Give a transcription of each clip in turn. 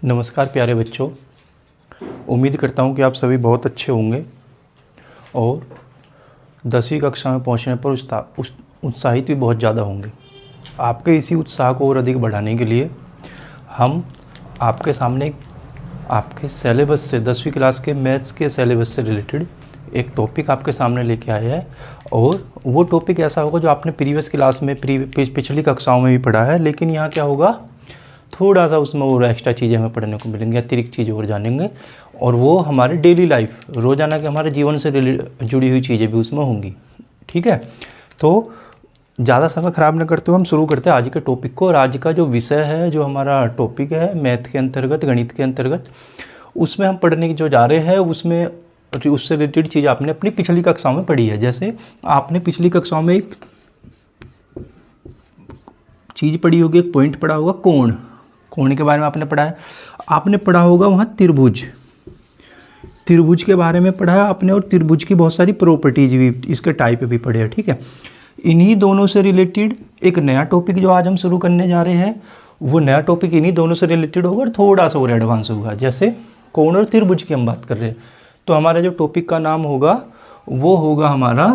नमस्कार प्यारे बच्चों। उम्मीद करता हूँ कि आप सभी बहुत अच्छे होंगे और 10वीं कक्षा में पहुँचने पर उत्साहित भी बहुत ज़्यादा होंगे। आपके इसी उत्साह को और अधिक बढ़ाने के लिए हम आपके सामने आपके सिलेबस से 10वीं क्लास के मैथ्स के सिलेबस से रिलेटेड एक टॉपिक आपके सामने लेके आए हैं और वो टॉपिक ऐसा होगा जो आपने प्रीवियस क्लास में पिछली कक्षाओं में भी पढ़ा है, लेकिन यहाँ क्या होगा, थोड़ा सा उसमें और एक्स्ट्रा चीज़ें हमें पढ़ने को मिलेंगी, अतिरिक्त चीज़ें और जानेंगे और वो हमारे डेली लाइफ रोज़ाना के हमारे जीवन से जुड़ी हुई चीज़ें भी उसमें होंगी। ठीक है, तो ज़्यादा समय ख़राब न करते हुए हम शुरू करते हैं आज के टॉपिक को। और आज का जो विषय है, जो हमारा टॉपिक है मैथ के अंतर्गत, गणित के अंतर्गत, उसमें हम पढ़ने की जो जा रहे हैं उसमें उससे रिलेटेड चीज़ आपने अपनी पिछली कक्षाओं में पढ़ी है। जैसे आपने पिछली कक्षाओं में एक चीज़ पढ़ी होगी, एक पॉइंट पढ़ा होगा, कोण के बारे में आपने पढ़ा है। आपने पढ़ा होगा वहाँ त्रिभुज के बारे में पढ़ा है आपने, और त्रिभुज की बहुत सारी प्रॉपर्टीज भी, इसके टाइप भी पढ़े हैं। ठीक है, इन्हीं दोनों से रिलेटेड एक नया टॉपिक जो आज हम शुरू करने जा रहे हैं, वो नया टॉपिक इन्हीं दोनों से रिलेटेड होगा और थोड़ा सा और एडवांस होगा। जैसे कोण और त्रिभुज की हम बात कर रहे हैं, तो हमारा जो टॉपिक का नाम होगा वो होगा हमारा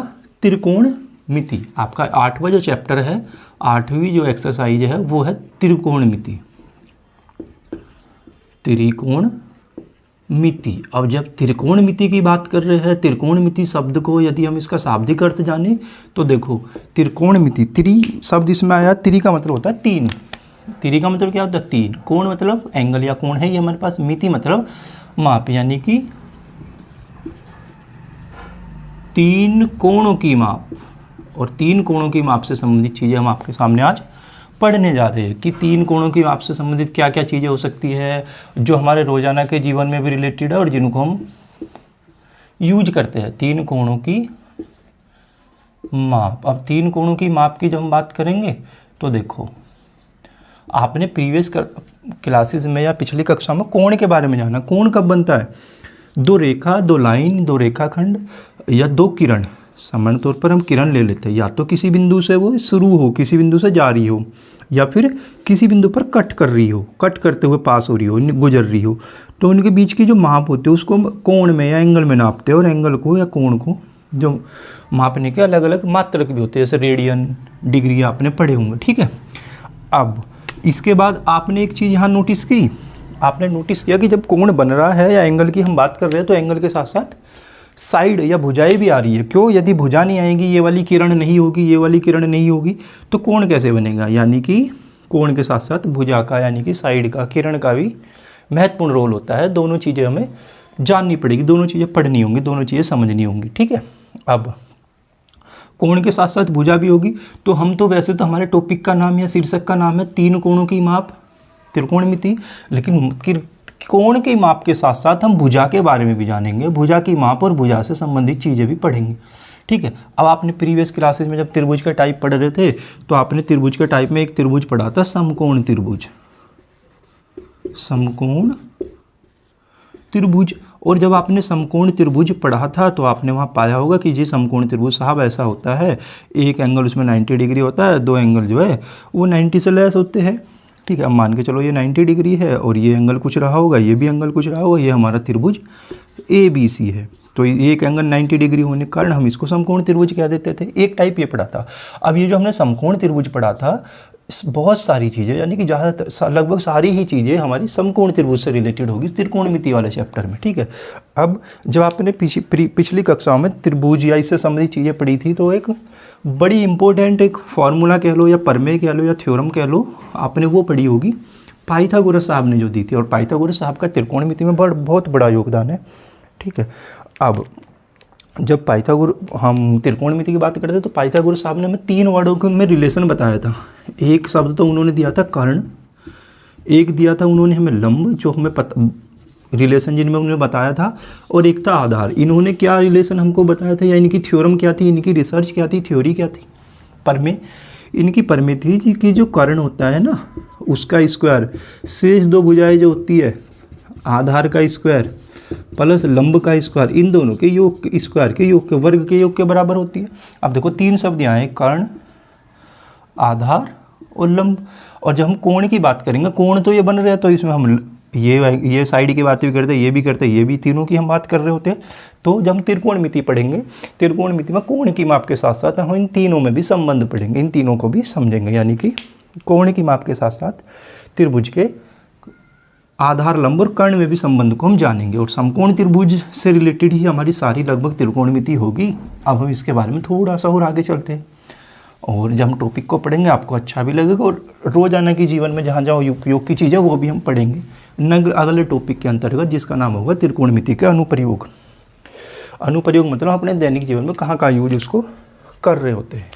त्रिकोणमिति। आपका 8वां जो चैप्टर है, 8वीं जो एक्सरसाइज है वो है त्रिकोणमिति। अब जब त्रिकोणमिति की बात कर रहे हैं, त्रिकोणमिति शब्द को यदि हम इसका शाब्दिक अर्थ जाने तो देखो, त्रिकोणमिति, त्रि शब्द इसमें आया, त्रि का मतलब होता है तीन। त्रि का मतलब क्या होता है? तीन। कोण मतलब एंगल या कोण है ये हमारे पास, मिति मतलब माप, यानी कि तीन कोणों की माप। और तीन कोणों की माप से संबंधित चीज़ें हम आपके सामने आज पढ़ने जा रहे हैं कि तीन कोणों की माप से संबंधित क्या क्या चीज़ें हो सकती है जो हमारे रोज़ाना के जीवन में भी रिलेटेड है और जिनको हम यूज करते हैं। तीन कोणों की माप। अब तीन कोणों की माप की जब हम बात करेंगे तो देखो, आपने प्रीवियस क्लासेस में या पिछली कक्षा में कोण के बारे में जाना। कोण कब बनता है? दो रेखा, दो लाइन, दो रेखाखंड या दो किरण। सामान्य तौर पर हम किरण ले लेते हैं, या तो किसी बिंदु से वो शुरू हो, किसी बिंदु से जा रही हो, या फिर किसी बिंदु पर कट कर रही हो, कट करते हुए पास हो रही हो, गुजर रही हो। तो उनके बीच की जो माप होती है उसको हम कोण में या एंगल में नापते हैं। और एंगल को या कोण को जो मापने के अलग अलग मात्रक भी होते हैं, जैसे रेडियन, डिग्री आपने पढ़े होंगे। ठीक है, अब इसके बाद आपने एक चीज़ यहाँ नोटिस की, आपने नोटिस किया कि जब कोण बन रहा है या एंगल की हम बात कर रहे हैं तो एंगल के साथ साथ साइड या भुजाएं भी आ रही है। क्यों? यदि भुजा नहीं आएगी, ये वाली किरण नहीं होगी, ये वाली किरण नहीं होगी, तो कोण कैसे बनेगा? यानी कि कोण के साथ साथ भुजा का, यानी कि साइड का, किरण का भी महत्वपूर्ण रोल होता है। दोनों चीज़ें हमें जाननी पड़ेगी, दोनों चीज़ें पढ़नी होंगी, दोनों चीज़ें समझनी होंगी। ठीक है, अब कोण के साथ साथ भुजा भी होगी। तो हम तो वैसे तो हमारे टॉपिक का नाम या शीर्षक का नाम है तीन कोणों की माप, त्रिकोणमिति, लेकिन कोण की माप के साथ साथ हम भुजा के बारे में भी जानेंगे। भुजा की माप और भुजा से संबंधित चीज़ें भी पढ़ेंगे। ठीक है, अब आपने प्रीवियस क्लासेस में जब त्रिभुज का टाइप पढ़ रहे थे तो आपने त्रिभुज के टाइप में एक त्रिभुज पढ़ा था, समकोण त्रिभुज। समकोण त्रिभुज। और जब आपने समकोण त्रिभुज पढ़ा था तो आपने वहाँ पाया होगा कि जी समकोण त्रिभुज साहब ऐसा होता है, एक एंगल उसमें 90 डिग्री होता है, दो एंगल जो है वो 90 से लेस होते हैं। ठीक है, अब मान के चलो ये 90 डिग्री है और ये एंगल कुछ रहा होगा, ये भी एंगल कुछ रहा होगा, ये हमारा त्रिभुज ABC है। तो एक एंगल 90 डिग्री होने के कारण हम इसको समकोण त्रिभुज कह देते थे। एक टाइप ये पढ़ा था। अब ये जो हमने समकोण त्रिभुज पढ़ा था, बहुत सारी चीज़ें, यानी कि ज़्यादातर लगभग सारी ही चीज़ें हमारी समकोण त्रिभुज से रिलेटेड होगी त्रिकोणमिति वाले चैप्टर में। ठीक है, अब जब आपने पिछली कक्षाओं में त्रिभुज या इससे संबंधित चीज़ें पढ़ी थी तो एक बड़ी इंपॉर्टेंट एक फार्मूला कह लो या प्रमेय कह लो या थ्योरम कह लो, आपने वो पढ़ी होगी, पाइथागोरस साहब ने जो दी थी। और पाइथागोरस साहब का त्रिकोणमिति में बहुत बड़ा योगदान है। ठीक है, अब जब हम त्रिकोणमिति की बात करते हैं तो पाइथागोरस साहब ने हमें तीन वर्डों के में रिलेशन बताया था। एक शब्द तो उन्होंने दिया था कर्ण, एक दिया था उन्होंने हमें लंब, जो हमें रिलेशन जिनमें उन्होंने बताया था, और एक था आधार। इन्होंने क्या रिलेशन हमको बताया था, या इनकी थ्योरम क्या थी, इनकी रिसर्च क्या थी, थ्योरी क्या थी? प्रमेय। इनकी प्रमेय थी कि जो कर्ण होता है ना उसका स्क्वायर, शेष दो भुजाएं जो होती है, आधार का स्क्वायर प्लस लंब का स्क्वायर, इन दोनों के योग के स्क्वायर के योग के वर्ग के योग के बराबर होती है। अब देखो तीन शब्द यहाँ हैं, कर्ण, आधार और लंब। और जब हम कोण की बात करेंगे, कोण तो ये बन रहा है तो इसमें हम ये साइड की बात भी करते हैं, ये भी करते हैं, ये भी, तीनों की हम बात कर रहे होते हैं। तो जब हम त्रिकोणमिति पढ़ेंगे, त्रिकोणमिति में कोण की माप के साथ साथ हम इन तीनों में भी संबंध पढ़ेंगे, इन तीनों को भी समझेंगे। यानी कि कोण की माप के साथ साथ त्रिभुज के आधार, लंब और कर्ण में भी संबंध को हम जानेंगे। और समकोण त्रिभुज से रिलेटेड ही हमारी सारी लगभग त्रिकोणमिति होगी। अब हम इसके बारे में थोड़ा सा और आगे चलते हैं, और जब हम टॉपिक को पढ़ेंगे आपको अच्छा भी लगेगा, और रोजाना की जीवन में जहाँ जहाँ उपयोग की चीज़ें वो भी हम पढ़ेंगे अगले टॉपिक के अंतर्गत, जिसका नाम होगा त्रिकोणमिति के अनुप्रयोग। अनुप्रयोग मतलब अपने दैनिक जीवन में कहाँ कहाँ यूज उसको कर रहे होते हैं।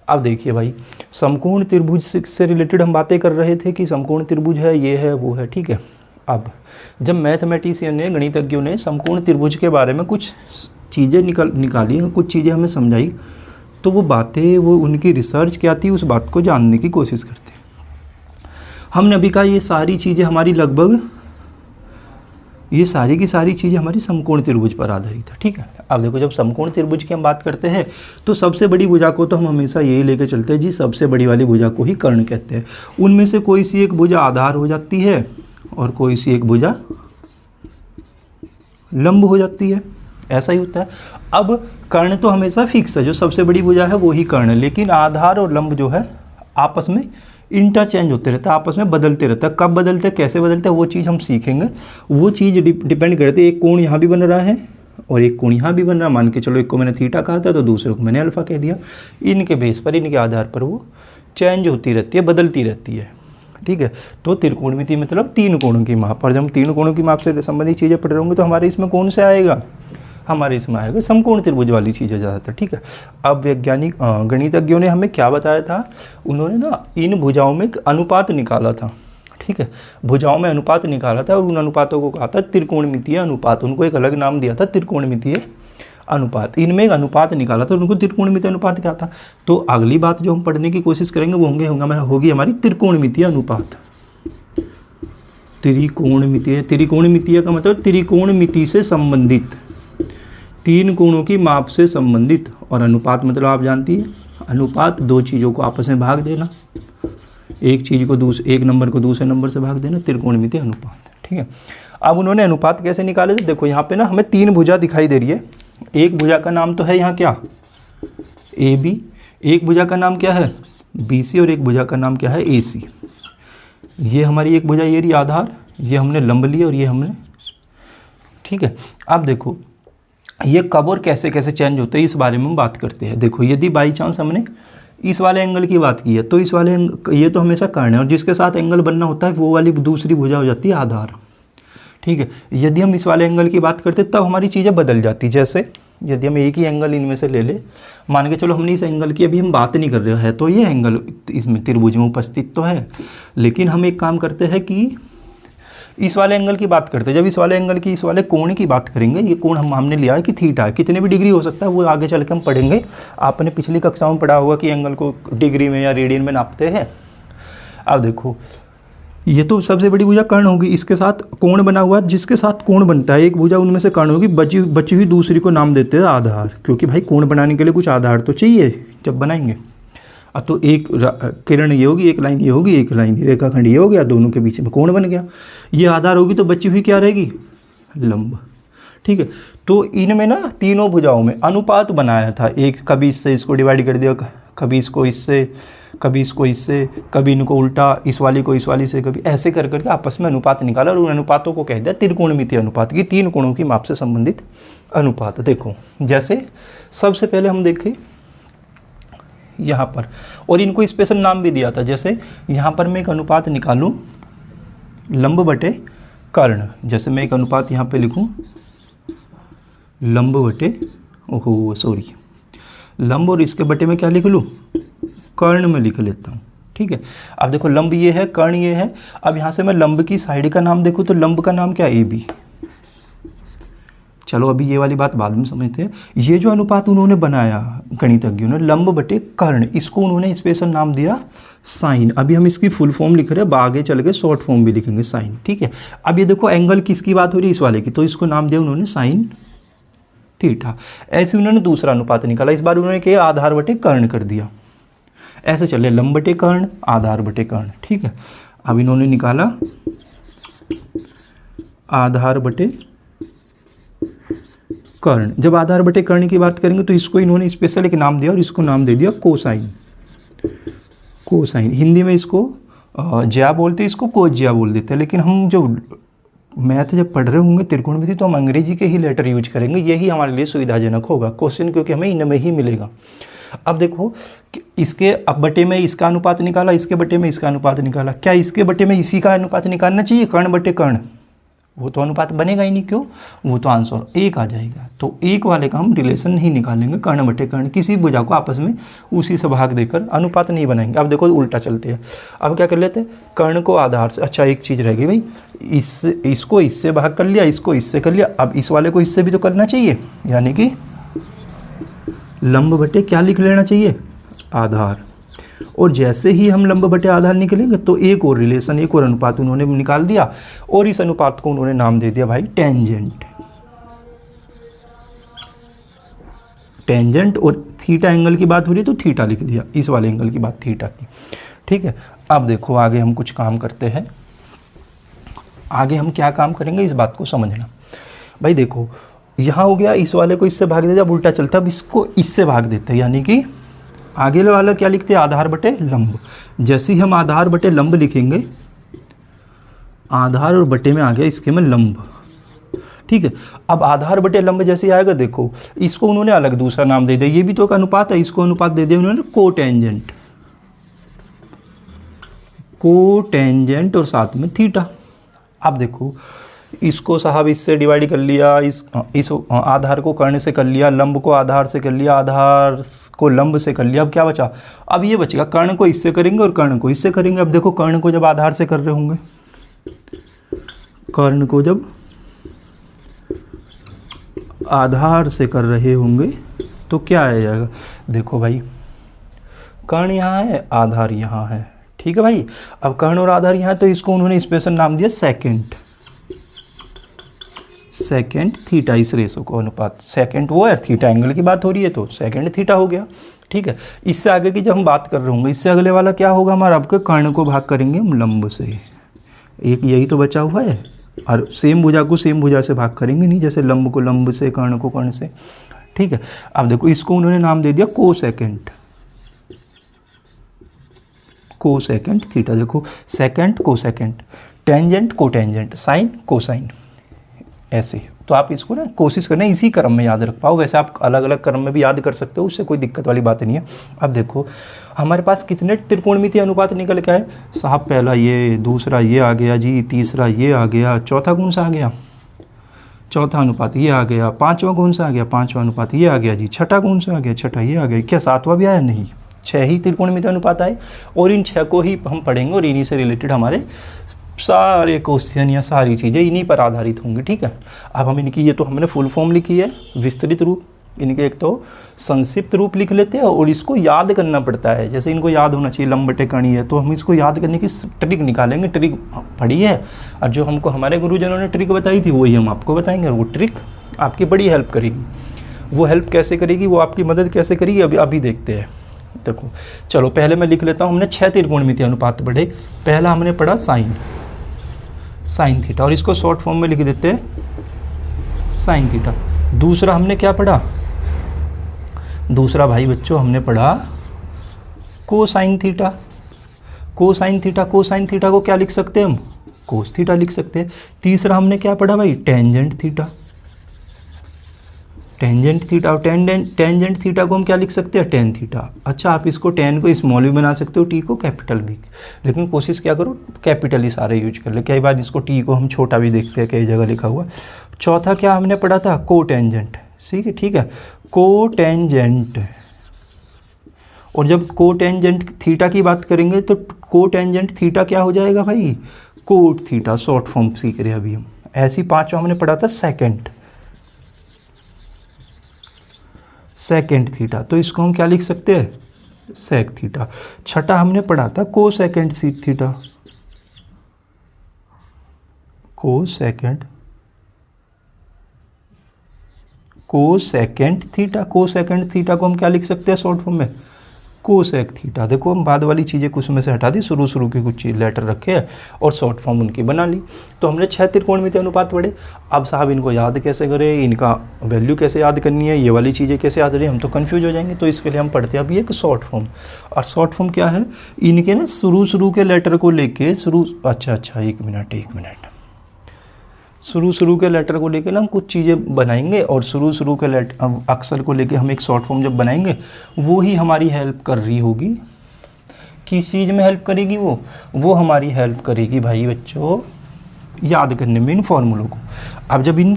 अब देखिए भाई, समकोण त्रिभुज से रिलेटेड हम बातें कर रहे थे कि समकोण त्रिभुज है, ये है, वो है, ठीक है। अब जब मैथमेटिशियन ने, गणितज्ञों ने समकोण त्रिभुज के बारे में कुछ चीज़ें निकाली, कुछ चीज़ें हमें समझाई, तो वो बातें, वो उनकी रिसर्च क्या थी, उस बात को जानने की कोशिश करते हैं। हमने अभी कहा ये सारी चीज़ें हमारी लगभग, ये सारी की सारी चीज़ें हमारी समकोण त्रिभुज पर आधारित है, ठीक है। अब देखो, जब समकोण त्रिभुज की हम बात करते हैं तो सबसे बड़ी भुजा को तो हम हमेशा यही लेके चलते हैं जी, सबसे बड़ी वाली भुजा को ही कर्ण कहते हैं। उनमें से कोई सी एक भुजा आधार हो जाती है और कोई सी एक भुजा लंब हो जाती है, ऐसा ही होता है। अब कर्ण तो हमेशा फिक्स है, जो सबसे बड़ी भुजा है वो ही कर्ण है, लेकिन आधार और लंब जो है आपस में इंटरचेंज होते रहता है, आपस में बदलते रहता है। कब बदलते हैं, कैसे बदलते हैं, वो चीज़ हम सीखेंगे। वो चीज़ डिपेंड करती है, एक कोण यहाँ भी बन रहा है और एक कोण यहाँ भी बन रहा है। मान के चलो, एक को मैंने थीटा कहा था तो दूसरे को मैंने अल्फा कह दिया। इनके बेस पर, इनके आधार पर वो चेंज होती रहती है, बदलती रहती है, ठीक है। तो त्रिकोणमिति मतलब तीन कोणों की माप। और जब हम तीन कोणों की माप से संबंधित चीज़ें पढ़ रहे होंगे तो हमारे इसमें कौन से आएगा, हमारे इसमें आएगा समकोण त्रिभुज वाली चीज़ें ज़्यादातर, ठीक है। अब वैज्ञानिक गणितज्ञों ने हमें क्या बताया था, उन्होंने ना इन भुजाओं में अनुपात निकाला था, ठीक है। भुजाओं में अनुपात निकाला था और उन अनुपातों को कहा था त्रिकोणमितीय अनुपात। उनको एक अलग नाम दिया था, त्रिकोणमितीय अनुपात। इनमें एक अनुपात निकाला था, उनको त्रिकोणमितीय अनुपात क्या था। तो अगली बात जो हम पढ़ने की कोशिश करेंगे वो होगी हमारी त्रिकोणमितीय अनुपात। त्रिकोणमितीय का मतलब त्रिकोणमिति से संबंधित, तीन कोणों की माप से संबंधित। और अनुपात मतलब आप जानती है, अनुपात दो चीज़ों को आपस में भाग देना, एक चीज़ को एक नंबर को दूसरे नंबर से भाग देना, त्रिकोणमितीय अनुपात, ठीक है। अब उन्होंने अनुपात कैसे निकाले थे, देखो यहाँ पे ना हमें तीन भुजा दिखाई दे रही है। एक भुजा का नाम तो है यहाँ क्या, ए बी, एक भुजा का नाम क्या है बी सी, और एक भुजा का नाम क्या है ए सी। ये हमारी एक भुजा, ये रही आधार, ये हमने लंब लिया और ये हमने, ठीक है। अब देखो ये कब और कैसे कैसे चेंज होते हैं, इस बारे में हम बात करते हैं। देखो, यदि बाई चांस हमने इस वाले एंगल की बात की है तो इस वाले ये तो हमेशा कर्ण है, और जिसके साथ एंगल बनना होता है वो वाली दूसरी भुजा हो जाती है आधार, ठीक है। यदि हम इस वाले एंगल की बात करते हैं तब हमारी चीज़ें बदल जाती। जैसे यदि हम एक ही एंगल इनमें से ले ले, मान के चलो हमने इस एंगल की अभी हम बात नहीं कर रहे हैं, तो ये एंगल इसमें त्रिभुज में उपस्थित तो है, लेकिन हम एक काम करते हैं कि इस वाले एंगल की बात करते हैं। जब इस वाले एंगल की, इस वाले कोण की बात करेंगे, ये कोण हमने लिया है कि थीटा है, कितने भी डिग्री हो सकता है, वो आगे चल के हम पढ़ेंगे। आपने पिछली कक्षाओं में पढ़ा होगा कि एंगल को डिग्री में या रेडियन में नापते हैं। अब देखो, ये तो सबसे बड़ी भुजा कर्ण होगी, इसके साथ कोण बना हुआ है, जिसके साथ कोण बनता है एक भुजा, उनमें से कर्ण होगी, बची हुई दूसरी को नाम देते हैं आधार, क्योंकि भाई कोण बनाने के लिए कुछ आधार तो चाहिए जब बनाएंगे। अब तो एक किरण ये होगी, एक लाइन ये होगी, एक लाइन रेखाखंड ये हो गया, दोनों के बीच में कोण बन गया। ये आधार होगी तो बची हुई क्या रहेगी, लंब, ठीक है। तो इनमें ना तीनों भुजाओं में अनुपात बनाया था, एक कभी इससे इसको डिवाइड कर दिया, कभी इसको इससे, कभी इसको इससे, कभी इनको उल्टा, इस वाली को इस वाली से, कभी ऐसे कर करके आपस में अनुपात निकाला और उन अनुपातों को कह दिया त्रिकोणमितीय अनुपात, की तीन कोणों की माप से संबंधित अनुपात। देखो, जैसे सबसे पहले हम देखें यहाँ पर, और इनको स्पेशल नाम भी दिया था। जैसे यहाँ पर मैं एक अनुपात निकालूं लंब बटे कर्ण, जैसे मैं एक अनुपात यहाँ पे लिखूं लंब बटे, लंब, और इसके बटे में क्या लिख लूँ, कर्ण में लिख लेता हूँ, ठीक है। अब देखो, लंब ये है, कर्ण ये है। अब यहाँ से मैं लंब की साइड का नाम देखूँ तो लंब का नाम क्या, ए बी। चलो अभी ये वाली बात बाद में समझते हैं। ये जो अनुपात उन्होंने बनाया गणितज्ञों ने, लंब बटे कर्ण, इसको उन्होंने स्पेशल नाम दिया साइन। अभी हम इसकी फुल फॉर्म लिख रहे हैं, आगे चल के शॉर्ट फॉर्म भी लिखेंगे साइन, ठीक है। अब ये देखो, एंगल किसकी बात हो रही है, इस वाले की, तो इसको नाम दिया उन्होंने साइन थीटा। ऐसे उन्होंने दूसरा अनुपात निकाला, इस बार उन्होंने क्या, आधार बटे कर्ण कर दिया। ऐसे चले लंब बटे कर्ण, आधार बटे कर्ण, ठीक है। अब इन्होंने निकाला आधार बटे कर्ण। जब आधार बटे कर्ण की बात करेंगे तो इसको इन्होंने स्पेशल एक नाम दिया और इसको नाम दे दिया कोसाइन। कोसाइन हिंदी में इसको ज्या बोलते हैं, इसको कोज्या बोल देते हैं, लेकिन हम जो मैथ जब पढ़ रहे होंगे त्रिकोणमिति तो हम अंग्रेजी के ही लेटर यूज करेंगे, यही हमारे लिए सुविधाजनक होगा क्वेश्चन, क्योंकि हमें इनमें ही मिलेगा। अब देखो कि इसके अब बटे में इसका अनुपात निकाला, इसके बटे में इसका अनुपात निकाला, क्या इसके बटे में इसी का अनुपात निकालना चाहिए कर्ण बटे कर्ण? वो तो अनुपात बनेगा ही नहीं, क्यों? वो तो आंसर एक आ जाएगा। तो एक वाले का हम रिलेशन नहीं निकालेंगे, कर्ण बटे कर्ण, किसी भुजा को आपस में उसी से भाग देकर अनुपात नहीं बनाएंगे। अब देखो उल्टा चलते हैं, अब क्या कर लेते हैं, कर्ण को आधार से, अच्छा एक चीज़ रह गई भाई, इसको इससे भाग कर लिया, इसको इससे कर लिया, अब इस वाले को इससे भी तो करना चाहिए, यानी कि लंब बटे क्या लिख लेना चाहिए, आधार। और जैसे ही हम लंब बटे आधार निकलेंगे तो एक और रिलेशन, एक और अनुपात उन्होंने निकाल दिया, और इस अनुपात को उन्होंने नाम दे दिया भाई टेंजेंट। टेंजेंट, और थीटा एंगल की बात हो रही है तो थीटा लिख दिया, इस वाले एंगल की बात थीटा की, ठीक है। अब देखो आगे हम कुछ काम करते हैं, आगे हम क्या काम करेंगे इस बात को समझना। भाई देखो यहाँ हो गया, इस वाले को इससे भाग देते, अब उल्टा चलता, अब इसको इससे भाग देते हैं, यानी कि आगे वाला क्या लिखते हैं, आधार बटे लंब। जैसे ही हम आधार बटे लंब लिखेंगे, आधार और बटे में आ गया इसके में लंब, ठीक है। अब आधार बटे लंब जैसे आएगा, देखो इसको उन्होंने अलग दूसरा नाम दे दिया, ये भी तो एक अनुपात है, इसको अनुपात दे दिया उन्होंने कोटेंजेंट, कोटेंजेंट और साथ में थीटा। अब देखो इसको साहब इससे डिवाइड कर लिया, इस आधार को कर्ण से कर लिया, लंब को आधार से कर लिया, आधार को लंब से कर लिया, अब क्या बचा, अब ये बचेगा कर्ण को इससे करेंगे और कर्ण को इससे करेंगे। अब देखो कर्ण को जब आधार से कर रहे होंगे, कर्ण को जब आधार से कर रहे होंगे तो क्या आ जाएगा, देखो भाई कर्ण यहाँ है, आधार यहाँ है, ठीक है भाई। अब कर्ण और आधार यहाँ है तो इसको उन्होंने स्पेशल नाम दिया सेकेंड, सेकेंड थीटा, इस रेशो को अनुपात, सेकेंड वो है, थीटा एंगल की बात हो रही है तो सेकेंड थीटा हो गया, ठीक है। इससे आगे की जब हम बात कर रहे होंगे, इससे अगले वाला क्या होगा हमारा, आपके कर्ण को भाग करेंगे हम लंब से, एक यही तो बचा हुआ है, और सेम भुजा को सेम भुजा से भाग करेंगे नहीं, जैसे लंब को लंब से, कर्ण को कर्ण से, ठीक है। अब देखो इसको उन्होंने नाम दे दिया को सेकेंड, को सेकेंड थीटा। देखो सेकेंड को सेकेंड, टेंजेंट को टेंजेंट, साइन को साइन, ऐसे। तो आप इसको ना कोशिश करना इसी क्रम में याद रख पाओ, वैसे आप अलग अलग क्रम में भी याद कर सकते हो, उससे कोई दिक्कत वाली बात नहीं है। अब देखो हमारे पास कितने त्रिकोणमितीय अनुपात निकल के आए साहब, पहला ये, दूसरा ये आ गया जी, तीसरा ये आ गया, चौथा कौन सा आ गया, चौथा अनुपात ये आ गया, पांचवा कौन सा आ गया, पांचवा अनुपात ये आ गया जी, छठा कौन सा आ गया, छठा ये आ गया, क्या सातवां भी आया, नहीं, 6 ही त्रिकोणमितीय अनुपात आए, और इन 6 को ही हम पढ़ेंगे और इन्हीं से रिलेटेड हमारे सारे क्वेश्चन या सारी चीज़ें इन्हीं पर आधारित होंगी, ठीक है। अब हम इनकी, ये तो हमने फुल फॉर्म लिखी है, विस्तृत रूप, इनके एक तो संक्षिप्त रूप लिख लेते हैं, और इसको याद करना पड़ता है, जैसे इनको याद होना चाहिए लंब बटे कर्ण है, तो हम इसको याद करने की ट्रिक निकालेंगे, ट्रिक पढ़ी है, और जो हमको हमारे गुरुजनों ने ट्रिक बताई थी वही हम आपको बताएंगे, और वो ट्रिक आपकी बड़ी हेल्प करेगी। वो हेल्प कैसे करेगी, वो आपकी मदद कैसे करेगी, अभी देखते हैं। देखो चलो पहले मैं लिख लेता हूँ, हमने 6 त्रिकोणमितीय अनुपात पढ़े। पहला हमने पढ़ा साइन, साइन थीटा, और इसको शॉर्ट फॉर्म में लिख देते हैं साइन थीटा। दूसरा हमने क्या पढ़ा, दूसरा भाई बच्चों हमने पढ़ा cosine theta, cosine theta, cosine theta को क्या लिख सकते हैं हम, कोस थीटा लिख सकते हैं। तीसरा हमने क्या पढ़ा भाई, टेंजेंट थीटा, टेंजेंट थीटा, और टेंजेंट थीटा को हम क्या लिख सकते हैं, टेन थीटा। अच्छा आप इसको टेन को स्मॉल भी बना सकते हो, टी को कैपिटल भी, लेकिन कोशिश क्या करो कैपिटल ही सारे यूज कर ले, कई बार इसको टी को हम छोटा भी देखते हैं कई जगह लिखा हुआ। चौथा क्या हमने पढ़ा था, को टेंजेंट, ठीक है, को टेंजेंट। और जब को टेंजेंट थीटा की बात करेंगे तो को टेंजेंट थीटा क्या हो जाएगा भाई, कोट थीटा, शॉर्ट फॉर्म सीख रहे अभी हम। ऐसी पांचों हमने पढ़ा था सेकेंड, सेकेंड थीटा, तो इसको हम क्या लिख सकते हैं, सेक थीटा। छठा हमने पढ़ा था को सेकेंड सीक थीटा, को सेकेंड थीटा, को सेकेंड थीटा को हम क्या लिख सकते हैं शॉर्ट फॉर्म में, कोसेक थीटा। देखो हम बाद वाली चीज़ें कुछ में से हटा दी, शुरू के कुछ लेटर रखे और शॉर्ट फॉर्म उनकी बना ली। तो हमने 6 त्रिकोणमितीय अनुपात पढ़े। अब साहब इनको याद कैसे करें, इनका वैल्यू कैसे याद करनी है, ये वाली चीज़ें कैसे याद करें, हम तो कन्फ्यूज हो जाएंगे। तो इसके लिए हम पढ़ते हैं अभी एक शॉर्ट फॉर्म। और शॉर्ट फॉर्म क्या है, इनके ना शुरू के लेटर को लेके अच्छा एक मिनट, शुरू के लेटर को लेकर ना हम कुछ चीज़ें बनाएंगे, और शुरू के अक्षर को लेकर हम एक शॉर्ट फॉर्म जब बनाएंगे वो ही हमारी हेल्प कर रही होगी। किस चीज़ में हेल्प करेगी वो हमारी हेल्प करेगी भाई बच्चों याद करने में इन फॉर्मूलों को। अब जब इन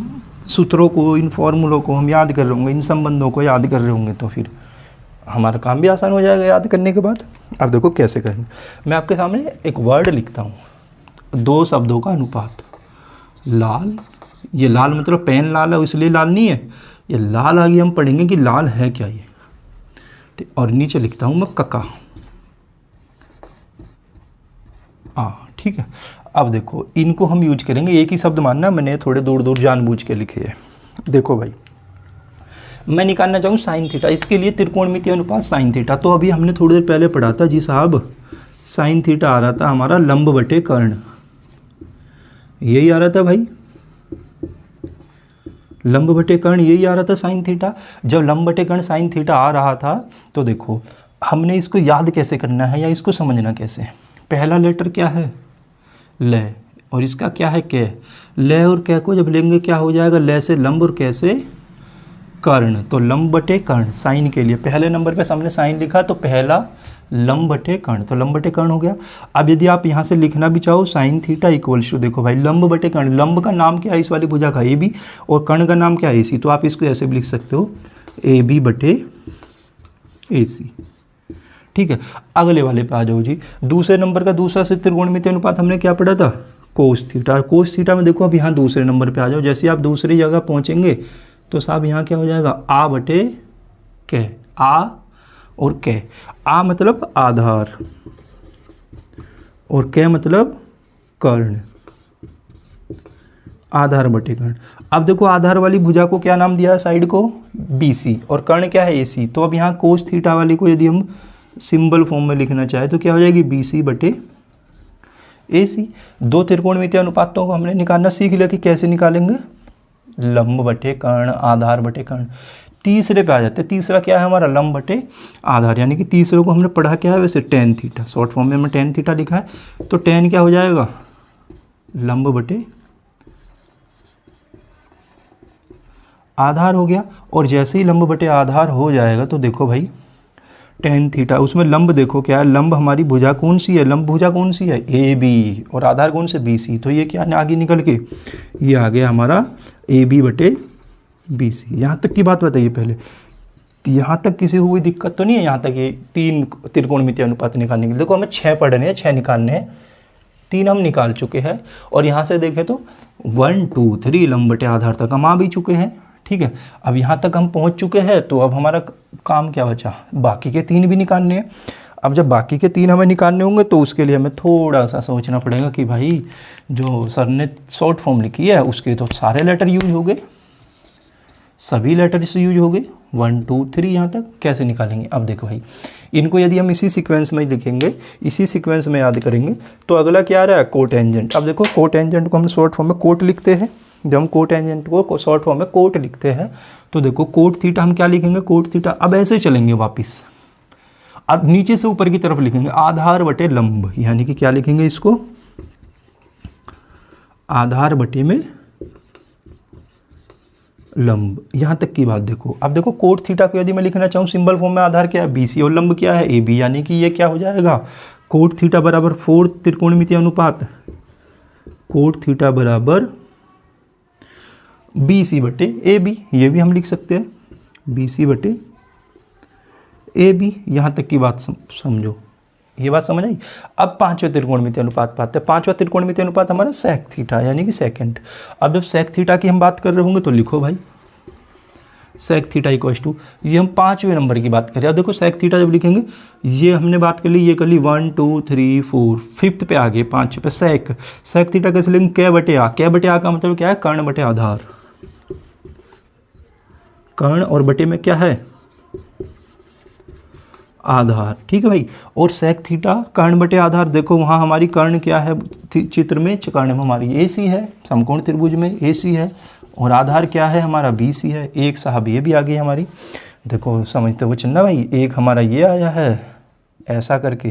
सूत्रों को, इन फॉर्मूलों को हम याद कर रहे होंगे, इन संबंधों को याद कर रहे होंगे, तो फिर हमारा काम भी आसान हो जाएगा याद करने के बाद। अब देखो कैसे करेंगे। मैं आपके सामने एक वर्ड लिखता हूँ, 2 शब्दों का अनुपात। लाल, ये लाल मतलब पेन लाल है इसलिए लाल नहीं है, ये लाल आगे हम पढ़ेंगे कि लाल है क्या ये, ठीक। और नीचे लिखता हूँ मैं कका, ठीक है। अब देखो इनको हम यूज करेंगे, एक ही शब्द मानना, मैंने थोड़े दूर जानबूझ के लिखे हैं। देखो भाई मैं निकालना चाहूँ साइन थीटा, इसके लिए त्रिकोणमितीय अनुपात साइन थीटा। तो अभी हमने थोड़ी देर पहले पढ़ा था जी साहब, साइन थीटा आ रहा था हमारा लंब बटे कर्ण, यही आ रहा था भाई, लंब बटे कर्ण यही आ रहा था साइन थीटा। जब लंब बटे कर्ण साइन थीटा आ रहा था तो देखो हमने इसको याद कैसे करना है या इसको समझना कैसे। पहला लेटर क्या है, ले, और इसका क्या है कै। ले और कै को जब लेंगे क्या हो जाएगा, ले से लंब और कै से कर्ण। तो लंब बटे कर्ण साइन के लिए पहले नंबर पे सामने साइन लिखा, तो पहला लंब बटे कर्ण, तो लंब बटे कर्ण हो गया। अब यदि आप यहाँ से लिखना भी चाहो साइन थीटा इक्वल्स टू, देखो भाई लंब बटे कर्ण, लंब का नाम क्या है इस वाली भुजा का ए बी, और कर्ण का नाम क्या है ए सी, तो आप इसको ऐसे भी लिख सकते हो ए बी बटे ए सी, ठीक है। अगले वाले पे आ जाओ जी, दूसरे नंबर का दूसरा से त्रिकोणमितीय अनुपात हमने क्या पढ़ा था, कोस थीटा। कोस थीटा में देखो अब यहाँ दूसरे नंबर पे आ जाओ, जैसे आप दूसरी जगह पहुँचेंगे तो साहब यहाँ क्या हो जाएगा, आ बटे कै, आ और कै। आ मतलब आधार और कै मतलब कर्ण, आधार बटे कर्ण। अब देखो आधार वाली भुजा को क्या नाम दिया है साइड को, BC, और कर्ण क्या है AC। तो अब यहाँ कोस थीटा वाली को यदि हम सिंबल फॉर्म में लिखना चाहे तो क्या हो जाएगी, BC बटे AC। 2 त्रिकोणमितीय अनुपातों को हमने निकालना सीख लिया कि कैसे निकालेंगे, लंब बटे कर्ण, आधार बटे कर्ण। तीसरे पे आ जाते हैं, तीसरा क्या है हमारा, लंब बटे आधार, यानी कि तीसरे को हमने पढ़ा क्या है वैसे टेन थीटा, शॉर्ट फॉर्म में हमने टेन थीटा लिखा है। तो टेन क्या हो जाएगा, लंब बटे आधार हो गया। और जैसे ही लंब बटे आधार हो जाएगा तो देखो भाई टेन थीटा, उसमें लंब देखो क्या है, लंब हमारी भुजा कौन सी है, लंब भुजा कौन सी है AB, और आधार कौन से BC। तो ये क्या आगे निकल के ये आ गया हमारा AB बटे BC। यहाँ तक की बात बताइए पहले, यहाँ तक किसी को कोई दिक्कत तो नहीं है, यहाँ तक ये 3 त्रिकोणमितीय अनुपात निकालने के लिए। देखो हमें 6 पढ़ने हैं, 6 निकालने हैं, 3 हम निकाल चुके हैं। और यहाँ से देखें तो 1 2 3 लंब बटे आधार तक हम आ भी चुके हैं, ठीक है। अब यहाँ तक हम पहुँच चुके हैं, तो अब हमारा काम क्या बचा, बाकी के 3 भी निकालने हैं। अब जब बाकी के 3 हमें निकालने होंगे तो उसके लिए हमें थोड़ा सा सोचना पड़ेगा कि भाई जो सर ने शॉर्ट फॉर्म लिखी है उसके तो सारे लेटर यूज हो गए, सभी लेटर्स यूज हो गए, 1 2 3 यहाँ तक कैसे निकालेंगे। अब देखो भाई इनको यदि हम इसी सीक्वेंस में लिखेंगे, इसी सीक्वेंस में याद करेंगे, तो अगला क्या आ रहा है, कोटेंजेंट। अब देखो कोटेंजेंट को हम शॉर्ट फॉर्म में कोट लिखते हैं। जब हम कोटेंजेंट को शॉर्ट फॉर्म में कोट लिखते हैं तो देखो कोट थीटा हम क्या लिखेंगे, कोट थीटा। अब ऐसे चलेंगे वापिस, अब नीचे से ऊपर की तरफ लिखेंगे आधार बटे लंब, यानी कि क्या लिखेंगे इसको, आधार बटे में लंब। यहाँ तक की बात देखो। अब देखो कोट थीटा को यदि मैं लिखना चाहूँ सिंबल फॉर्म में, आधार क्या है BC और लंब क्या है AB, यानी कि ये क्या हो जाएगा, कोट थीटा बराबर 4 त्रिकोणमितीय अनुपात, कोट थीटा बराबर BC बटे AB, ये भी हम लिख सकते हैं BC बटे AB। यहाँ तक की बात समझो, ये बात समझ आई। अब 5वें त्रिकोणमितीय अनुपात पाते हैं। 5वां त्रिकोणमितीय अनुपात हमारा सेक थीटा यानी कि सेकंड। अब जब सेक थीटा की हम बात कर रहे होंगे तो लिखो भाई सेक थीटा इक्वल्स टू, ये हम 5वें नंबर की बात करें। अब देखो सेक थीटा जब लिखेंगे, ये हमने बात कर ली, ये कर ली 1 2 3 4, 5th पे आ गए, 5 पे सेक। सेक थीटा कैसे लिखेंगे, कै बटे आ। कै बटे आ का मतलब क्या है, कर्ण बटे आधार, कर्ण और बटे में क्या है आधार, ठीक है भाई। और सेक थीटा कर्ण बटे आधार, देखो वहाँ हमारी कर्ण क्या है चित्र में, कर्ण में हमारी AC है, समकोण त्रिभुज में AC है, और आधार क्या है हमारा BC है। एक साहब ये भी आ गई हमारी, देखो समझते हुए चलना भाई। एक हमारा ये आया है ऐसा करके,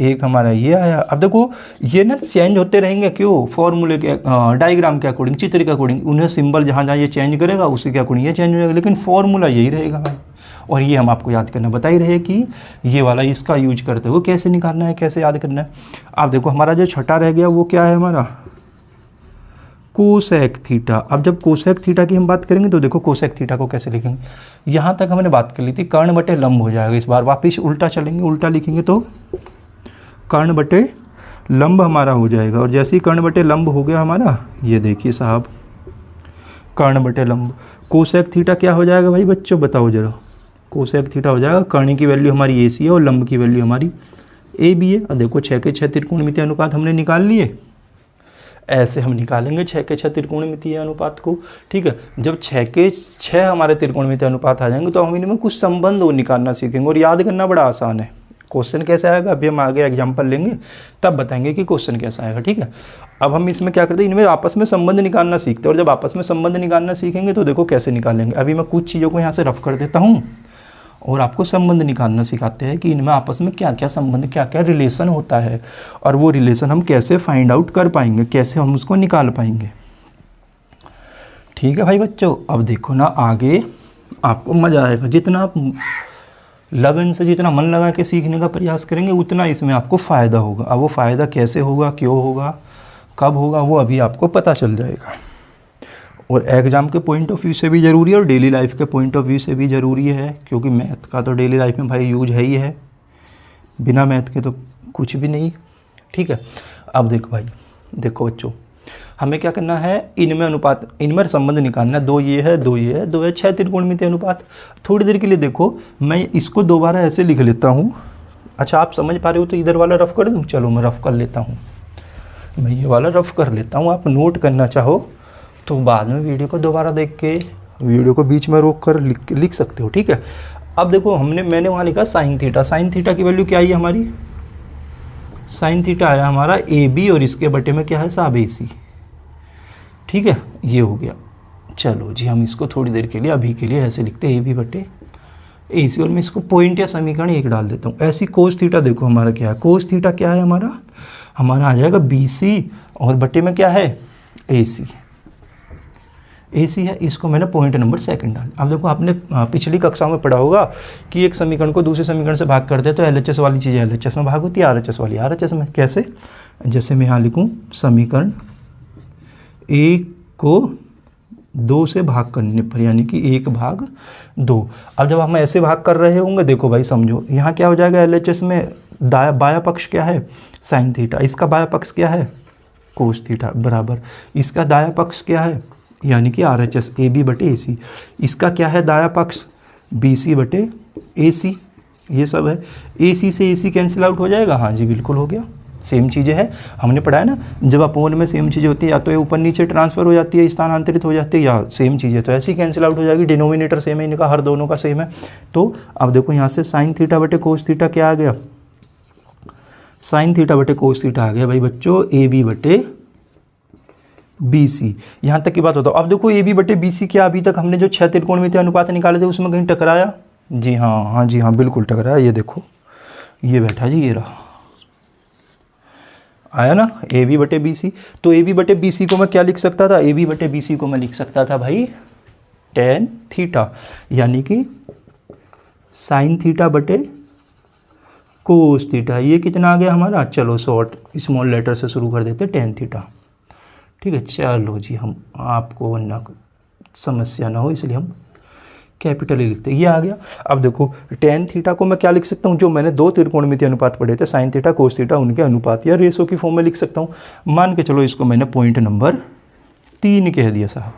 एक हमारा ये आया। अब देखो ये ना चेंज होते रहेंगे, क्यों, फॉर्मूले के डायग्राम के अकॉर्डिंग, चित्र के अकॉर्डिंग, उन्हें सिंबल जहाँ जहाँ ये चेंज करेगा उसी के अकॉर्डिंग ये चेंज हो जाएगा, लेकिन फॉर्मूला यही रहेगा भाई। और ये हम आपको याद करना बता ही रहे कि ये वाला इसका यूज करते हुए कैसे निकालना है, कैसे याद करना है। अब देखो हमारा जो छठा रह गया वो क्या है हमारा, कोसेक थीटा। अब जब कोसेक थीटा की हम बात करेंगे तो देखो कोसेक थीटा को कैसे लिखेंगे, यहाँ तक हमने बात कर ली थी, कर्ण बटे लंब हो जाएगा। इस बार वापिस उल्टा चलेंगे, उल्टा लिखेंगे तो कर्ण बटे लंब हमारा हो जाएगा। और जैसे ही कर्ण बटे लंब हो गया हमारा, ये देखिए साहब कर्ण बटे लंब, कोसेक थीटा क्या हो जाएगा भाई बच्चों, बताओ जरा। कोसेक थीटा हो जाएगा, कर्ण की वैल्यू हमारी AC है और लंब की वैल्यू हमारी AB है। और देखो 6 के 6 त्रिकोणमितीय अनुपात हमने निकाल लिए, ऐसे हम निकालेंगे 6 के 6 त्रिकोणमितीय अनुपात को, ठीक है। जब 6 के 6 हमारे त्रिकोणमितीय अनुपात आ जाएंगे तो हम इनमें कुछ संबंध और निकालना सीखेंगे, और याद करना बड़ा आसान है। क्वेश्चन कैसे आएगा अभी हम आगे एग्जाम्पल लेंगे तब बताएंगे कि क्वेश्चन कैसा आएगा, ठीक है। अब हम इसमें क्या करते हैं, इनमें आपस में संबंध निकालना सीखते हैं, और जब आपस में संबंध निकालना सीखेंगे तो देखो कैसे निकालेंगे। अभी मैं कुछ चीज़ों को यहाँ से रफ कर देता हूँ और आपको संबंध निकालना सिखाते हैं कि इनमें आपस में क्या क्या संबंध, क्या क्या रिलेशन होता है, और वो रिलेशन हम कैसे फाइंड आउट कर पाएंगे, कैसे हम उसको निकाल पाएंगे, ठीक है भाई बच्चों। अब देखो ना आगे आपको मज़ा आएगा, जितना आप लगन से, जितना मन लगा के सीखने का प्रयास करेंगे उतना इसमें आपको फ़ायदा होगा। अब वो फ़ायदा कैसे होगा, क्यों होगा, कब होगा, वो अभी आपको पता चल जाएगा। और एग्ज़ाम के पॉइंट ऑफ व्यू से भी ज़रूरी है और डेली लाइफ के पॉइंट ऑफ व्यू से भी ज़रूरी है, क्योंकि मैथ का तो डेली लाइफ में भाई यूज है ही है, बिना मैथ के तो कुछ भी नहीं, ठीक है। अब देखो भाई, देखो बच्चों हमें क्या करना है, इनमें अनुपात, इनमें संबंध निकालना है। 2 ये है, 2 ये है, 2 है, 6 त्रिकोणमितीय अनुपात। थोड़ी देर के लिए देखो मैं इसको दोबारा ऐसे लिख लेता हूँ। अच्छा आप समझ पा रहे हो तो इधर वाला रफ़ कर दूँ, चलो मैं रफ़ कर लेता हूँ, मैं ये वाला रफ़ कर लेता हूँ। आप नोट करना चाहो तो बाद में वीडियो को दोबारा देख के वीडियो को बीच में रोक कर लिख सकते हो, ठीक है। अब देखो मैंने वहाँ लिखा साइन थीटा। साइन थीटा की वैल्यू क्या आई है हमारी, साइन थीटा आया हमारा AB, और इसके बटे में क्या है साहब AC, ठीक है। ये हो गया, चलो जी हम इसको थोड़ी देर के लिए अभी के लिए ऐसे लिखते हैं AB बटे AC, और मैं इसको पॉइंट या समीकरण 1 डाल देता हूँ। ऐसी कोस थीटा देखो हमारा क्या है, कोस थीटा क्या है हमारा आ जाएगा BC, और बटे में क्या है AC है, इसको मैंने पॉइंट नंबर 2 डाल। अब देखो आपने पिछली कक्षा में पढ़ा होगा कि एक समीकरण को दूसरे समीकरण से भाग करते तो LHS वाली चीज़ LHS में भाग होती है, RHS वाली RHS में। कैसे, जैसे मैं यहाँ लिखूँ समीकरण 1 को 2 से भाग करने पर, यानी कि 1/2। अब जब हम ऐसे भाग कर रहे होंगे, देखो भाई समझो यहाँ क्या हो जाएगा, LHS में बाया पक्ष क्या है साइन थीटा, इसका बाया पक्ष क्या है कोस थीटा, बराबर इसका दाया पक्ष क्या है यानी कि RHS AB बटे AC, इसका क्या है दाया पक्ष BC बटे AC, ये सब है। AC से AC कैंसिल आउट हो जाएगा, हाँ जी बिल्कुल हो गया। सेम चीज़ें है, हमने पढ़ा है ना, जब अपोन में सेम चीज़ें होती है या तो ये ऊपर नीचे ट्रांसफ़र हो जाती है, स्थानांतरित हो जाती है, या सेम चीज़ें तो ऐसे ही कैंसिल आउट हो जाएगी। डिनोमिनेटर सेम है इनका, हर दोनों का सेम है। तो अब देखो यहाँ से साइन थीटा बटे कोस थीटा क्या आ गया, साइन थीटा बटे कोस थीटा आ गया भाई बच्चों AB बटे BC। यहाँ तक की बात होता है। अब देखो AB बटे BC क्या, अभी तक हमने जो 6 त्रिकोणमितीय अनुपात निकाले थे उसमें कहीं टकराया, जी हाँ जी हाँ बिल्कुल टकराया। ये देखो ये बैठा जी, ये रहा, आया ना AB बटे BC। तो AB बटे BC को मैं क्या लिख सकता था, AB बटे BC को मैं लिख सकता था भाई tan थीटा, यानी कि साइन थीटा बटे कोस थीटा। ये कितना आ गया हमारा, चलो शॉर्ट स्मॉल लेटर से शुरू कर देते tan थीटा, ठीक है। चलो जी हम आपको वरना समस्या ना हो इसलिए हम कैपिटल ही लिखते हैं, ये आ गया। अब देखो tan थीटा को मैं क्या लिख सकता हूँ, जो मैंने 2 त्रिकोणमितीय अनुपात पढ़े थे साइन थीटा कोस थीटा, उनके अनुपात या रेशो की फॉर्म में लिख सकता हूँ। मान के चलो इसको मैंने पॉइंट नंबर 3 कह दिया साहब,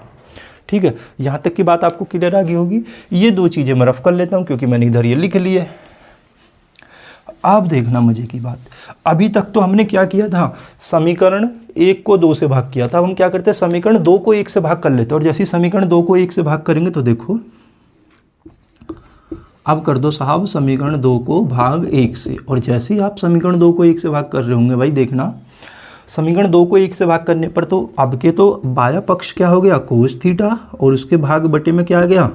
ठीक है। यहाँ तक की बात आपको क्लियर आ गई होगी। ये 2 चीज़ें मैं रफ कर लेता हूँ क्योंकि मैंने इधर ये लिख ली है। आप देखना मजे की बात, अभी तक तो हमने क्या किया था, समीकरण 1 को 2 से भाग किया था। अब हम क्या करते हैं, समीकरण 2 को 1 से भाग कर लेते हैं। और जैसे ही समीकरण 2 को 1 से भाग करेंगे तो देखो अब कर दो साहब समीकरण 2 को भाग 1 से, और जैसे ही आप समीकरण 2 को 1 से भाग कर रहे होंगे भाई देखना, समीकरण 2 को 1 से भाग करने पर तो अब के तो बाया पक्ष क्या हो गया कोस थीटा, और उसके भाग बटे में क्या आ गया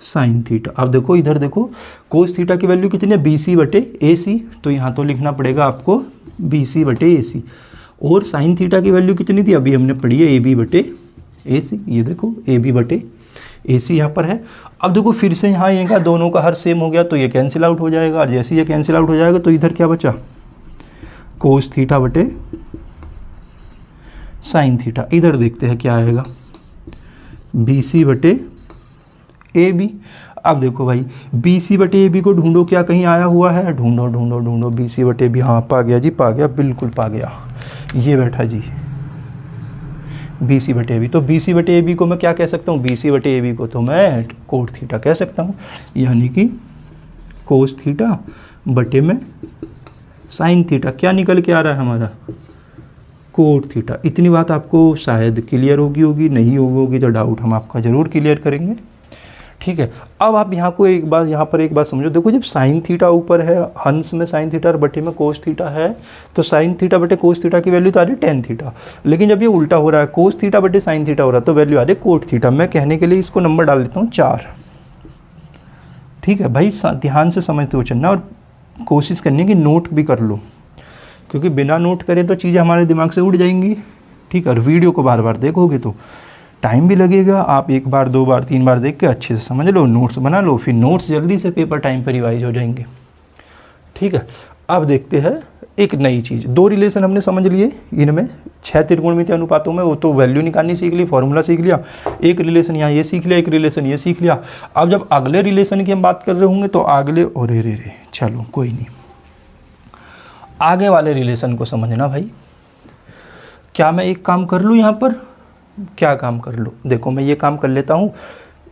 साइन थीटा। अब देखो इधर देखो कोस थीटा की वैल्यू कितनी है BC बटे AC, तो यहाँ तो लिखना पड़ेगा आपको BC बटे AC, और साइन थीटा की वैल्यू कितनी थी अभी हमने पढ़ी है AB बटे AC, ये देखो AB बटे AC यहाँ पर है। अब देखो फिर से यहाँ इनका दोनों का हर सेम हो गया तो ये कैंसिल आउट हो जाएगा, और जैसे ये कैंसिल आउट हो जाएगा तो इधर क्या बचा कोस थीटा बटे साइन थीटा। इधर देखते हैं क्या आएगा BC बटे AB। अब देखो भाई BC बटे AB को ढूंढो, क्या कहीं आया हुआ है, ढूंढो ढूंढो ढूंढो BC बटे AB, हाँ पा गया जी, पा गया, बिल्कुल पा गया, ये बैठा जी BC बटे AB। तो BC बटे AB को मैं क्या कह सकता हूँ, BC बटे AB को तो मैं कोट थीटा कह सकता हूँ, यानी कि कोस थीटा बटे में साइन थीटा। क्या निकल के आ रहा है हमारा कोट थीटा। इतनी बात आपको शायद क्लियर होगी, नहीं होगी तो डाउट हम आपका ज़रूर क्लियर करेंगे, ठीक है। अब आप यहाँ को एक बात, यहाँ पर एक बात समझो, देखो जब साइन थीटा ऊपर है, हंस में साइन थीटा और बटे में कोस थीटा है, तो साइन थीटा बटे कोस थीटा की वैल्यू तो आ रही है टेन थीटा, लेकिन जब ये उल्टा हो रहा है कोस थीटा बटे साइन थीटा हो रहा है तो वैल्यू आ रही है कोट थीटा। मैं कहने के लिए इसको नंबर डाल देता हूँ 4, ठीक है भाई, ध्यान से समझते हुए चलना, और कोशिश करनी कि नोट भी कर लो, क्योंकि बिना नोट करे तो चीज़ें हमारे दिमाग से उड़ जाएंगी, ठीक है। और वीडियो को बार बार देखोगे तो टाइम भी लगेगा, आप एक बार 2 बार 3 बार देख के अच्छे से समझ लो, नोट्स बना लो, फिर नोट्स जल्दी से पेपर टाइम पर रिवाइज हो जाएंगे, ठीक है। अब देखते हैं एक नई चीज़, 2 रिलेशन हमने समझ लिए, इनमें 6 त्रिकोणमितीय अनुपातों में वो तो वैल्यू निकालनी सीख ली, फॉर्मूला सीख लिया, एक रिलेशन यहाँ ये सीख लिया, एक रिलेशन ये सीख लिया। अब जब अगले रिलेशन की हम बात कर रहे होंगे तो अगले, और रे चलो कोई नहीं, आगे वाले रिलेशन को समझना भाई। क्या मैं एक काम कर लूँ यहाँ पर, क्या काम कर लूँ, देखो मैं ये काम कर लेता हूँ,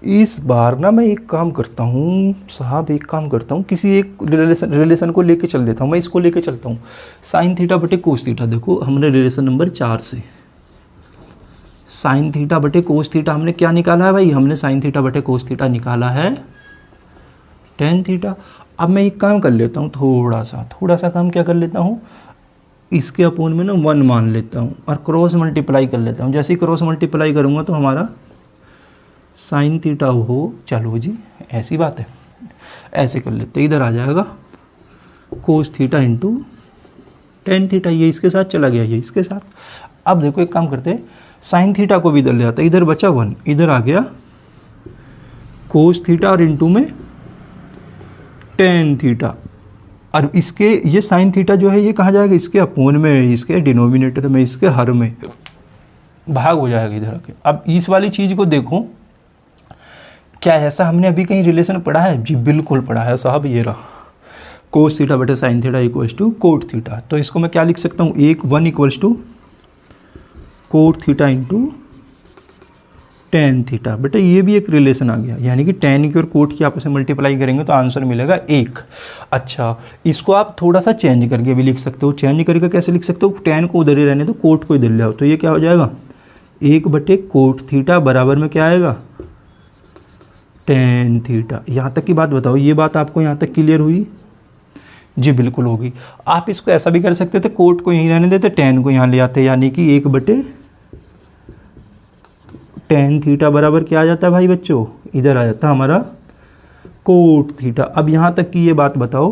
इस बार ना मैं एक काम करता हूँ साहब, एक काम करता हूँ, किसी एक रिलेशन को लेके चल देता हूँ, मैं इसको लेके चलता हूँ साइन थीटा बटे कोस थीटा। देखो हमने रिलेशन नंबर 4 से साइन थीटा बटे कोस थीटा हमने क्या निकाला है भाई, हमने साइन थीटा बटे कोस थीटा निकाला है टेन थीटा। अब मैं एक काम कर लेता हूँ, थोड़ा सा काम क्या कर लेता हूँ, इसके अपोन में ना 1 मान लेता हूँ और क्रॉस मल्टीप्लाई कर लेता हूँ। जैसे ही क्रॉस मल्टीप्लाई करूँगा तो हमारा साइन थीटा हो, चलो जी ऐसी बात है, ऐसे कर लेते, इधर आ जाएगा cos theta into tan theta, ये इसके साथ चला गया, ये इसके साथ। अब देखो एक काम करते हैं, साइन थीटा को भी इधर ले आता है, इधर बचा 1, इधर आ गया कोस थीटा और इंटू में टेन थीटा, और इसके ये साइन थीटा जो है ये कहाँ जाएगा, इसके अपोन में, इसके डिनोमिनेटर में, इसके हर में भाग हो जाएगा इधर आके। अब इस वाली चीज़ को देखो, क्या ऐसा हमने अभी कहीं रिलेशन पढ़ा है, जी बिल्कुल पढ़ा है साहब, ये रहा कोस थीटा बटे sine theta equals to cot theta. तो इसको मैं क्या लिख सकता हूँ, 1 equals to cot theta into tan theta. बेटा ये भी एक रिलेशन आ गया, यानी कि टेन की और कोट की आपस में मल्टीप्लाई करेंगे तो आंसर मिलेगा 1। अच्छा, इसको आप थोड़ा सा चेंज करके भी लिख सकते हो। चेंज करके कैसे लिख सकते हो, टेन को उधर ही रहने दो, कोट को इधर ले आओ, तो ये क्या हो जाएगा 1 बटे कोट थीटा बराबर में क्या आएगा टेन थीटा। यहाँ तक की बात बताओ, ये बात आपको यहाँ तक क्लियर हुई, जी बिल्कुल होगी। आप इसको ऐसा भी कर सकते थे, कोट को यहीं रहने देते, टेन को यहाँ ले आते, यानी कि 1 बटे टेन थीटा बराबर क्या आ जाता है भाई बच्चों, इधर आ जाता है हमारा कोट थीटा। अब यहाँ तक की ये बात बताओ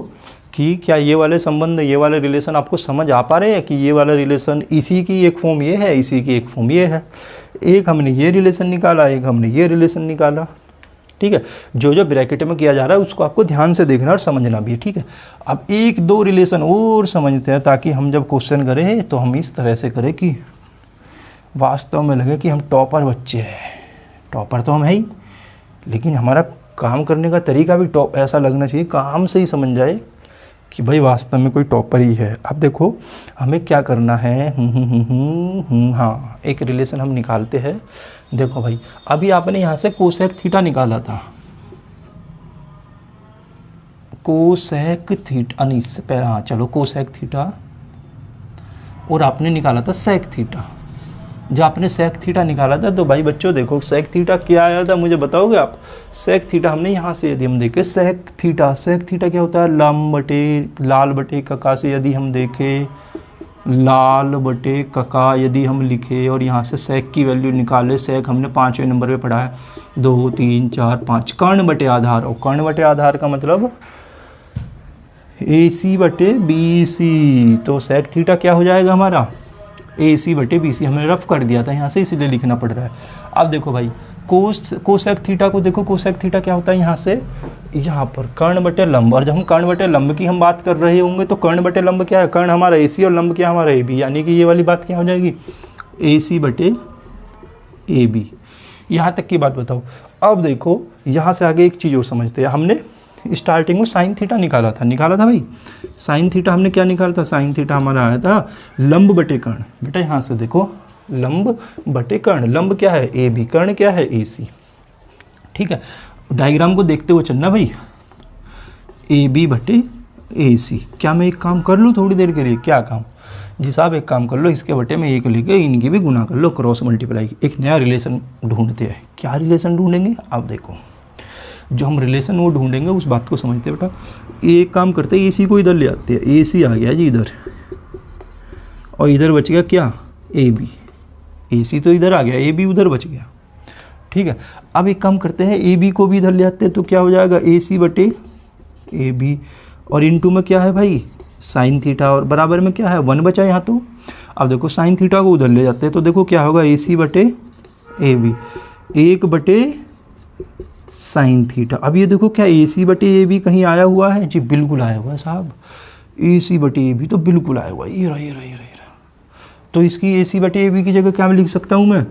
कि क्या ये वाले संबंध, ये वाले रिलेशन आपको समझ आ पा रहे हैं कि ये वाला रिलेशन इसी की एक फॉर्म ये है, इसी की एक फॉर्म ये है। एक हमने ये रिलेशन निकाला, एक हमने ये रिलेशन निकाला, ठीक है। जो जो ब्रैकेट में किया जा रहा है उसको आपको ध्यान से देखना और समझना भी है, ठीक है। अब 1-2 रिलेशन और समझते हैं, ताकि हम जब क्वेश्चन करें तो हम इस तरह से करें कि वास्तव में लगे कि हम टॉपर बच्चे हैं। टॉपर तो हम है ही, लेकिन हमारा काम करने का तरीका भी टॉप ऐसा लगना चाहिए, काम से ही समझ जाए कि भाई वास्तव में कोई टॉपर ही है। अब देखो हमें क्या करना है, हाँ एक रिलेशन हम निकालते हैं। देखो भाई अभी आपने यहाँ से कोसेक थीटा निकाला था, कोसेक थीटा नहीं, इससे पहले हाँ चलो कोसेक थीटा, और आपने निकाला था सेक थीटा, जब आपने सेक थीटा निकाला था तो भाई बच्चों देखो सेक थीटा क्या आया था मुझे बताओगे आप। सेक थीटा हमने यहाँ से यदि हम देखें सेक थीटा क्या होता है, लाल बटे कका से यदि हम देखें, लाल बटे कका यदि हम लिखे और यहाँ से सेक की वैल्यू निकाले, सेक हमने 5वें नंबर पे पढ़ा है, 2 3 4 5 कर्ण बटे आधार, और कर्ण बटे आधार का मतलब AC बटे BC, तो सेक थीटा क्या हो जाएगा हमारा AC बटे BC, हमने रफ कर दिया था यहाँ से इसलिए लिखना पड़ रहा है। अब देखो भाई कोसेक थीटा को देखो, कोसेक थीटा क्या होता है यहाँ से, यहाँ पर कर्ण बटे लंब, और जब हम कर्ण बटे लंब की हम बात कर रहे होंगे तो कर्ण बटे लंब क्या है, कर्ण हमारा AC और लंब क्या हमारा AB, यानी कि ये वाली बात क्या हो जाएगी AC बटे AB। यहाँ तक की बात बताओ। अब देखो यहाँ से आगे एक चीज़ और समझते हैं, हमने स्टार्टिंग में साइन थीटा निकाला था भाई, साइन थीटा हमने क्या निकाला था, साइन थीटा हमारा आया था लंब बटे कर्ण। बेटा यहाँ से देखो लंब बटे कर्ण, लंब क्या है AB, कर्ण क्या है AC, ठीक है। डायग्राम को देखते हुए चलना भाई, AB बटे AC। क्या मैं एक काम कर लूँ थोड़ी देर के लिए, क्या काम जी साहब, एक काम कर लो, इसके बटे में एक लेके इनकी भी गुना कर लो, क्रॉस मल्टीप्लाई, एक नया रिलेशन ढूंढते हैं। क्या रिलेशन ढूंढेंगे आप देखो, जो हम रिलेशन वो ढूंढेंगे उस बात को समझते हैं बेटा। एक काम करते हैं, AC को इधर ले आते हैं, AC आ गया जी इधर, और इधर बच गया क्या AB, AC तो इधर आ गया, AB उधर बच गया, ठीक है। अब एक काम करते हैं AB को भी इधर ले आते हैं, तो क्या हो जाएगा AC बटे AB, और इनटू में क्या है भाई साइन थीटा, और बराबर में क्या है 1 बचा यहाँ तो। अब देखो साइन थीटा को उधर ले जाते हैं तो देखो क्या होगा AC बटे AB, 1 बटे साइन थीटा। अब ये देखो क्या AC बटे AB कहीं आया हुआ है जी, बिल्कुल आया हुआ है साहब, AC बटे AB तो बिल्कुल आया हुआ है, ये रहा। तो इसकी AC बटे AB की जगह क्या मैं लिख सकता हूँ मैं,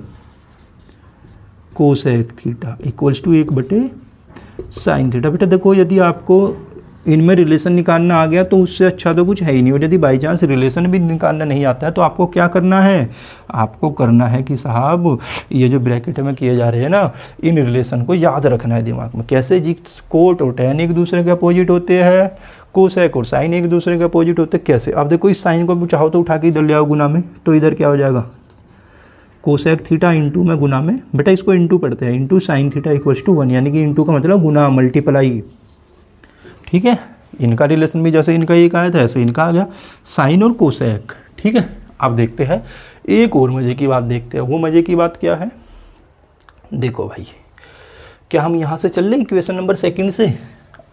कोसेक थीटा इक्वल्स टू 1 बटे साइन थीटा। बेटा देखो यदि आपको इनमें रिलेशन निकालना आ गया तो उससे अच्छा तो कुछ है ही नहीं, और यदि बाई चांस रिलेशन भी निकालना नहीं आता है तो आपको क्या करना है, आपको करना है कि साहब ये जो ब्रैकेट में किए जा रहे हैं ना, इन रिलेशन को याद रखना है दिमाग में। कैसे जी, कोट और टैन एक दूसरे के अपोजिट होते हैं, कोसेक और साइन एक दूसरे के अपोजिट होते हैं, कैसे। अब देखो इस साइन को चाहो तो उठा के इधर ले आओ गुना में, तो इधर क्या हो जाएगा कोसेक थीटा इंटू में गुना में, बेटा इसको इंटू पढ़ते हैं, into sine theta equals to 1, यानी कि इंटू का मतलब गुना मल्टीप्लाई, ठीक है। इनका रिलेशन भी जैसे इनका एक आया था ऐसे इनका आ गया, साइन और कोसेक, ठीक है। अब देखते हैं एक और मज़े की बात देखते हैं, वो मज़े की बात क्या है, देखो भाई क्या हम यहाँ से चल रहे इक्वेशन नंबर 2 से,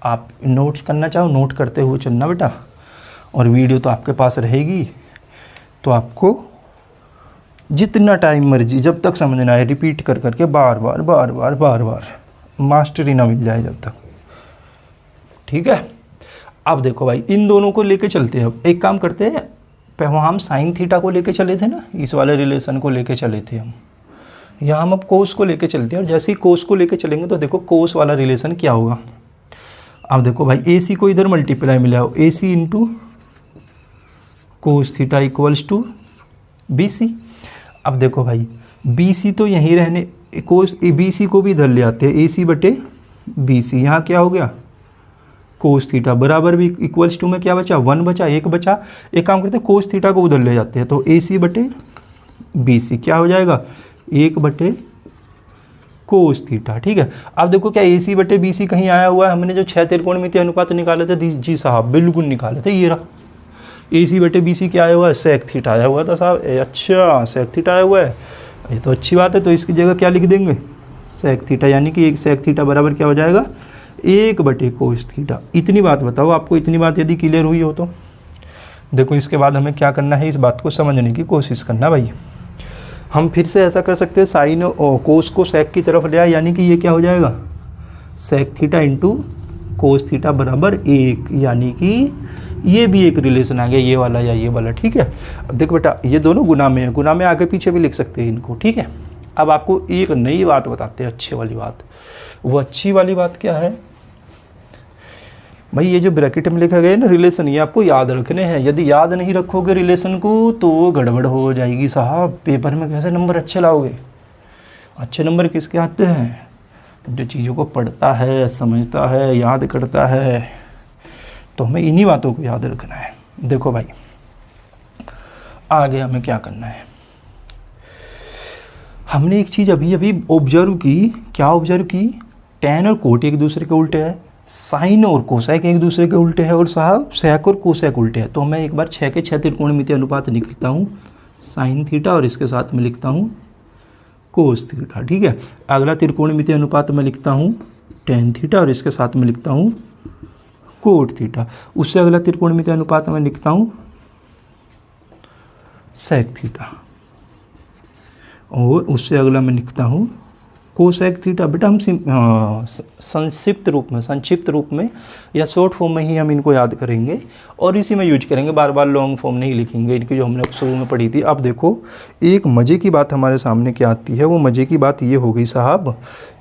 आप नोट करना चाहो नोट करते हुए चलना बेटा, और वीडियो तो आपके पास रहेगी, तो आपको जितना टाइम मर्जी जब तक समझना है रिपीट कर करके बार बार मास्टरी ना मिल जाए जब तक, ठीक है। अब देखो भाई इन दोनों को लेके चलते हैं, अब एक काम करते हैं, पहले हम साइन थीटा को लेके चले थे ना, इस वाले रिलेशन को लेके चले थे हम, यहाँ हम अब कोस को लेके चलते हैं, और जैसे ही कोस को लेके चलेंगे तो देखो कोस वाला रिलेशन क्या होगा। अब देखो भाई AC को इधर मल्टीप्लाई मिला हो, AC into cos theta equals to BC। अब देखो भाई BC तो यहीं रहने, कोस BC को भी इधर ले आते हैं, AC बटे BC, यहाँ क्या हो गया कोस थीटा बराबर भी इक्वल्स टू में क्या बचा 1 बचा, 1 बचा। एक काम करते हैं कोस थीटा को उधर ले जाते हैं, तो AC बटे BC क्या हो जाएगा 1 बटे कोस थीटा, ठीक है। अब देखो क्या AC बटे BC कहीं आया हुआ है, हमने जो 6 त्रिकोणमितीय अनुपात निकाले थे जी साहब, बिल्कुल निकाले थे, ये रहा AC बटे BC क्या आया हुआ है, सेक थीटा आया हुआ था साहब, अच्छा सेक थीटा आया हुआ है, ये तो अच्छी बात है। तो इसकी जगह क्या लिख देंगे सेक थीटा, यानी कि 1 सेक थीटा बराबर क्या हो जाएगा 1 बटे कोस थीटा। इतनी बात बताओ, आपको इतनी बात यदि क्लियर हुई हो तो देखो इसके बाद हमें क्या करना है, इस बात को समझने की कोशिश करना भाई। हम फिर से ऐसा कर सकते हैं, साइन और कोस को सेक की तरफ ले आए, यानी कि ये क्या हो जाएगा sec theta into cos theta बराबर 1, यानी कि ये भी एक रिलेशन आ गया, ये वाला या ये वाला, ठीक है। अब देखो बेटा ये दोनों गुना में है, गुना में आगे पीछे भी लिख सकते हैं इनको, ठीक है। अब आपको एक नई बात बताते हैं, अच्छी वाली बात। वो अच्छी वाली बात क्या है भाई, ये जो ब्रैकेट में लिखा गया है ना रिलेशन, ये आपको याद रखने हैं। यदि याद नहीं रखोगे रिलेशन को तो गड़बड़ हो जाएगी साहब, पेपर में कैसे नंबर अच्छे लाओगे। अच्छे नंबर किसके आते हैं, जो चीज़ों को पढ़ता है, समझता है, याद करता है। तो हमें इन्हीं बातों को याद रखना है। देखो भाई आगे हमें क्या करना है, हमने एक चीज़ अभी अभी ऑब्जर्व की, क्या ऑब्जर्व की, tan और कोट एक दूसरे के उल्टे है, साइन और कोसेक एक दूसरे के उल्टे है, और साहब सेक और कोसेक उल्टे है। तो मैं एक बार 6 के 6 त्रिकोणमितीय अनुपात लिखता हूँ, साइन थीटा और इसके साथ में लिखता हूँ कोस थीटा। ठीक है, अगला त्रिकोणमितीय अनुपात में लिखता हूँ tan थीटा और इसके साथ में लिखता हूँ कोट थीटा। उससे अगला त्रिकोणमितीय अनुपात में लिखता हूँ सेक थीटा, और उससे अगला मैं लिखता हूँ कोसेक थीटा। बेटा हम संक्षिप्त रूप में या शॉर्ट फॉर्म में ही हम इनको याद करेंगे और इसी में यूज करेंगे, बार बार लॉन्ग फॉर्म नहीं लिखेंगे इनकी, जो हमने शुरू में पढ़ी थी। अब देखो एक मज़े की बात हमारे सामने क्या आती है, वो मज़े की बात ये हो गई साहब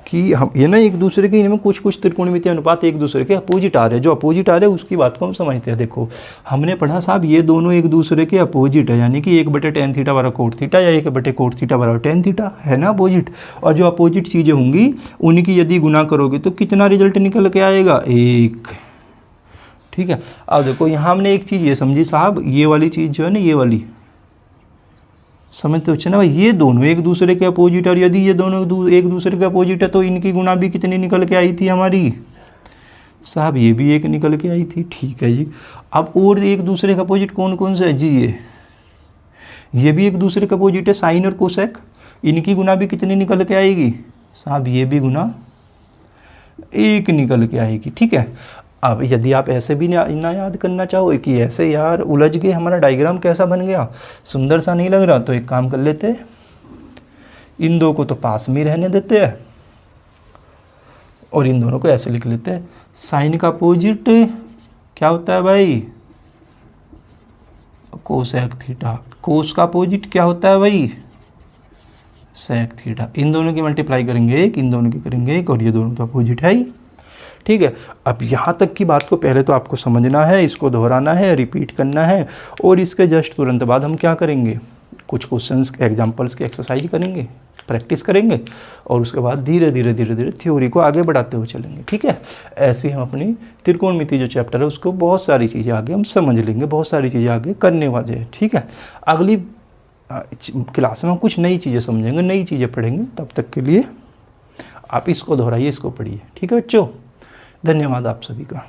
कि हम ये ना एक दूसरे के इनमें कुछ त्रिकोणमितीय अनुपात एक दूसरे के अपोजिट आ रहे हैं। जो अपोजिट आ रहे हैं उसकी बात को हम समझते हैं। देखो हमने पढ़ा साहब ये दोनों एक दूसरे के अपोजिट है, यानी कि 1/tan थीटा बराबर कोट थीटा या 1/कोट थीटा बराबर tan थीटा, है ना अपोजिट। और जो अपोजिट चीज़ें होंगी उनकी यदि गुना करोगे तो कितना रिजल्ट निकल के आएगा, 1। ठीक है, अब देखो यहाँ हमने एक चीज़ ये समझी साहब, ये वाली चीज़ जो है ना, ये वाली समझते हो ना भाई, ये दोनों एक दूसरे के अपोजिट, और यदि ये दोनों एक दूसरे के अपोजिट है तो इनकी गुना भी कितनी निकल के आई थी हमारी साहब, ये भी 1 निकल के आई थी। ठीक है जी, अब और एक दूसरे के अपोजिट कौन कौन से है जी, ये भी एक दूसरे के अपोजिट है, साइन और कोसेक, इनकी गुना भी कितनी निकल के आएगी साहब, ये भी गुना 1 निकल के आएगी। ठीक है, अब यदि आप ऐसे भी ना याद करना चाहो कि ऐसे यार उलझ गए, हमारा डायग्राम कैसा बन गया, सुंदर सा नहीं लग रहा, तो एक काम कर लेते, इन दो को तो पास में रहने देते हैं और इन दोनों को ऐसे लिख लेते हैं। साइन का अपोजिट क्या होता है भाई, कोसेक थीटा। कोस का अपोजिट क्या होता है भाई, सेक थीटा। इन दोनों की मल्टीप्लाई करेंगे 1, इन दोनों की करेंगे 1, और ये दोनों तो अपोजिट है ही। ठीक है, अब यहाँ तक की बात को पहले तो आपको समझना है, इसको दोहराना है, रिपीट करना है, और इसके जस्ट तुरंत बाद हम क्या करेंगे, कुछ क्वेश्चंस एग्जांपल्स की एक्सरसाइज करेंगे, प्रैक्टिस करेंगे, और उसके बाद धीरे धीरे थ्योरी को आगे बढ़ाते हुए चलेंगे। ठीक है, ऐसे हम अपनी त्रिकोणमिति जो चैप्टर है उसको बहुत सारी चीज़ें आगे हम समझ लेंगे, बहुत सारी चीज़ें आगे करने वाले हैं। ठीक है, अगली क्लास में हम कुछ नई चीज़ें समझेंगे, नई चीज़ें पढ़ेंगे। तब तक के लिए आप इसको दोहराइए, इसको पढ़िए। ठीक है बच्चों, धन्यवाद आप सभी का।